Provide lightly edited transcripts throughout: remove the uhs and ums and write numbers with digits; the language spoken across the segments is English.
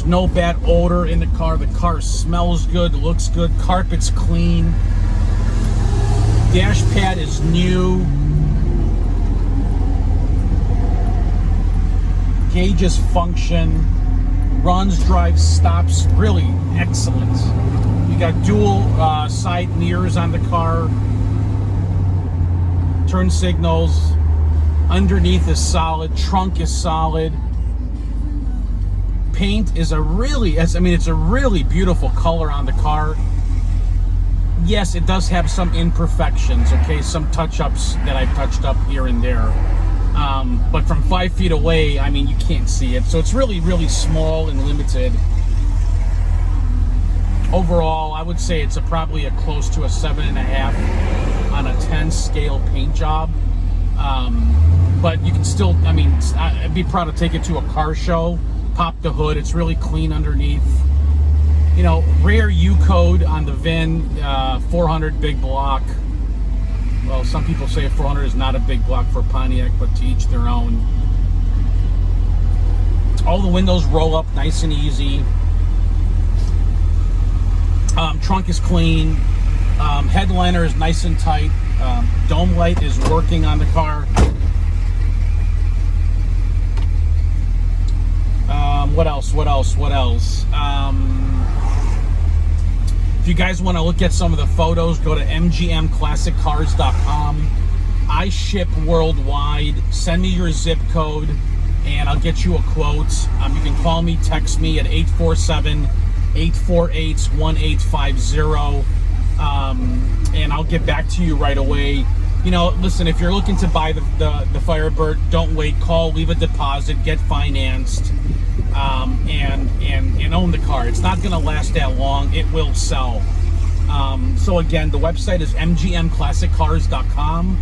There's no bad odor in the car. The car smells good, looks good, carpet's clean. Dash pad is new. Gauges function. Runs, drives, stops, really excellent. You got dual side mirrors on the car. Turn signals. Underneath is solid. Trunk is solid. Paint is it's a really beautiful color on the car. Yes, it does have some imperfections, okay? Some touch-ups that I've touched up here and there. But from 5 feet away, I mean, you can't see it. So it's really, really small and limited. Overall, I would say it's probably close to a 7.5 on a 10 scale paint job. But you can still, I mean, I'd be proud to take it to a car show, pop the hood. It's really clean underneath. You know, rare U code on the VIN, 400 big block. Well, some people say 400 is not a big block for Pontiac, but to each their own. All the windows roll up nice and easy. Trunk is clean. Headliner is nice and tight. Dome light is working on the car. What else? If you guys want to look at some of the photos, go to mgmclassiccars.com. I ship worldwide. Send me your zip code and I'll get you a quote. You can call me, text me at 847-848-1850. And I'll get back to you right away. You know, listen, if you're looking to buy the Firebird, don't wait. Call, leave a deposit, get financed, and own the car. It's not going to last that long. It will sell. So again, the website is mgmclassiccars.com.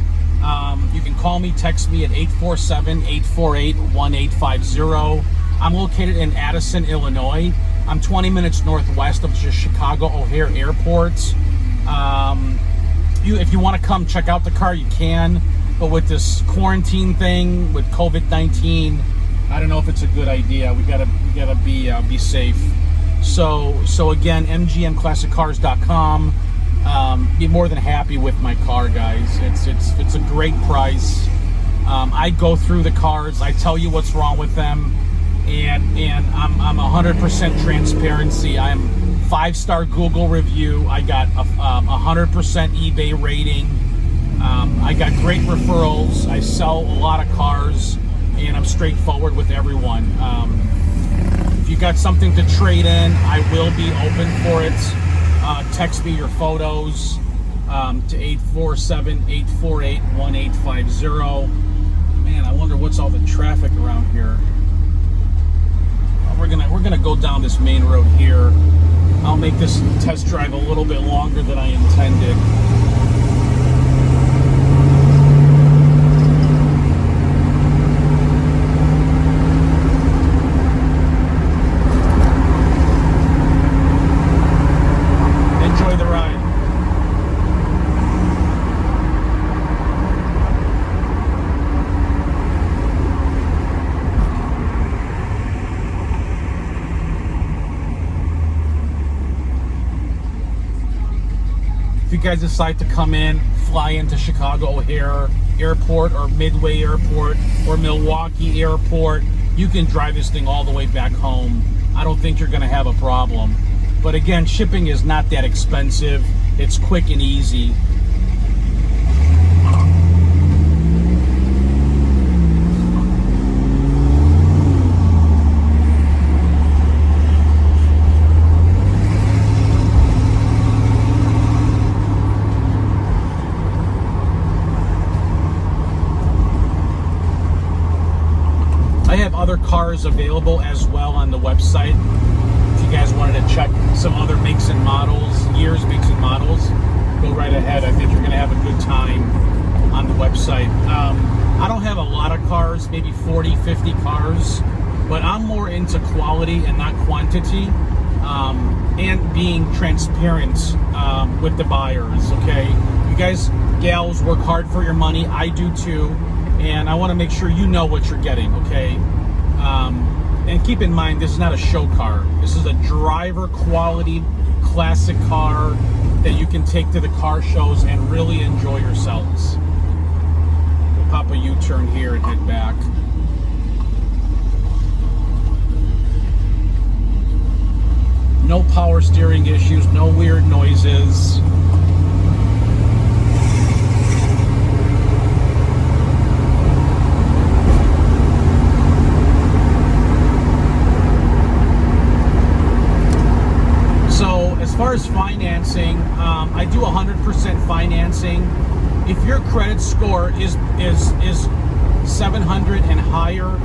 You can call me, text me at 847-848-1850. I'm located in Addison, Illinois. I'm 20 minutes northwest of the Chicago O'Hare Airport. If you want to come check out the car, you can. But with this quarantine thing, with COVID-19, I don't know if it's a good idea. We gotta be safe. So again, mgmclassiccars.com. Be more than happy with my car, guys. It's a great price. I go through the cars. I tell you what's wrong with them, and I'm 100% transparency. I'm 5-star Google review. I got a 100% eBay rating. I got great referrals. I sell a lot of cars, and I'm straightforward with everyone. If you got something to trade in, I will be open for it. Text me your photos to 847-848-1850. Man, I wonder what's all the traffic around here. We're gonna go down this main road here. I'll make this test drive a little bit longer than I intended. Enjoy the ride. If you guys decide to come in, fly into Chicago O'Hare Airport or Midway Airport or Milwaukee Airport, you can drive this thing all the way back home. I don't think you're going to have a problem. But again, shipping is not that expensive. It's quick and easy. I have other cars available as well on the website. If you guys wanted to check some other makes and models, makes and models, go right ahead. I think you're going to have a good time on the website. I don't have a lot of cars, maybe 40, 50 cars, but I'm more into quality and not quantity, and being transparent with the buyers, okay? You guys, gals, work hard for your money. I do too. And I want to make sure you know what you're getting, okay? And keep in mind, this is not a show car. This is a driver quality classic car that you can take to the car shows and really enjoy yourselves. We'll pop a U-turn here and head back. No power steering issues, no weird noises. As far as financing, I do 100% financing. If your credit score is 700 and higher,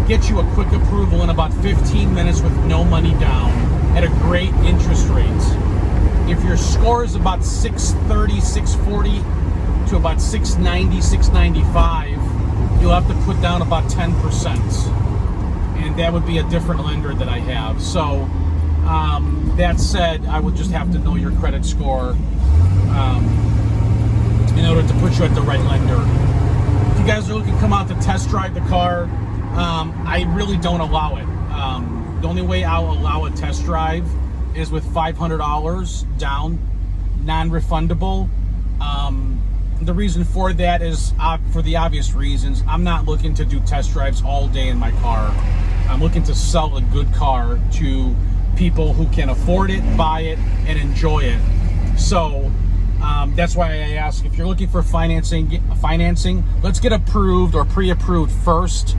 get you a quick approval in about 15 minutes with no money down at a great interest rate. If your score is about 630, 640 to about 690, 695, you'll have to put down about 10%. And that would be a different lender that I have. So that said, I would just have to know your credit score in order to put you at the right lender. If you guys are looking to come out to test drive the car, I really don't allow it. The only way I'll allow a test drive is with $500 down, non-refundable. The reason for that is for the obvious reasons. I'm not looking to do test drives all day in my car. I'm looking to sell a good car to people who can afford it, buy it, and enjoy it. So that's why I ask, if you're looking for financing, let's get approved or pre-approved first,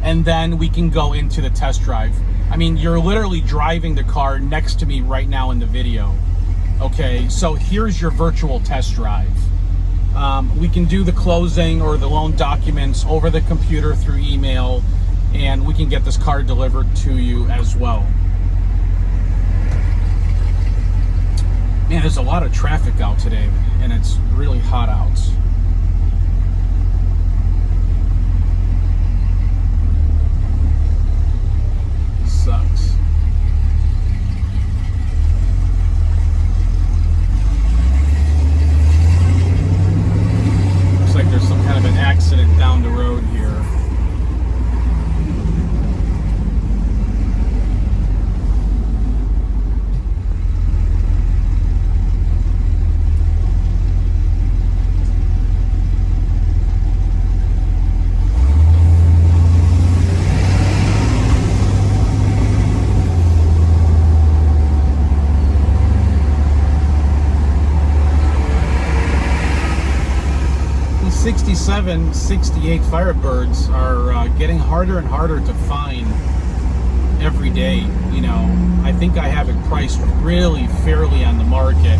and then we can go into the test drive. I mean, you're literally driving the car next to me right now in the video. Okay, so here's your virtual test drive. We can do the closing or the loan documents over the computer through email, and we can get this car delivered to you as well. Man, there's a lot of traffic out today, and it's really hot out. Sucks. Looks like there's some kind of an accident down the road here. '67, '68 Firebirds are getting harder and harder to find every day. You know, I think I have it priced really fairly on the market,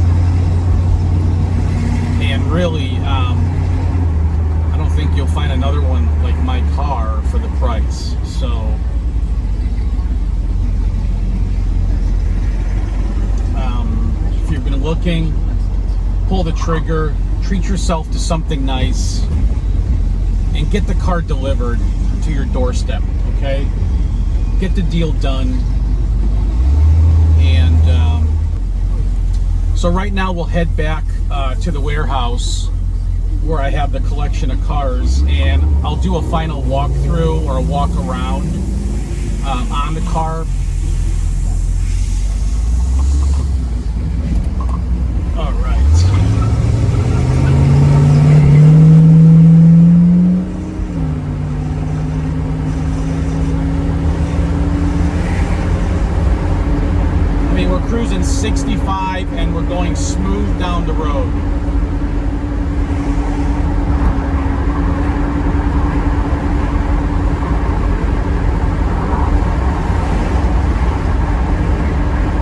and really, I don't think you'll find another one like my car for the price. So, if you've been looking, pull the trigger. Treat yourself to something nice and get the car delivered to your doorstep, okay? Get the deal done. And so right now we'll head back to the warehouse where I have the collection of cars, and I'll do a final walkthrough or a walk around on the car. All right. We're cruising 65 and we're going smooth down the road.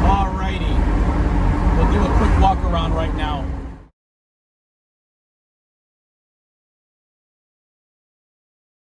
Alrighty, we'll do a quick walk around right now.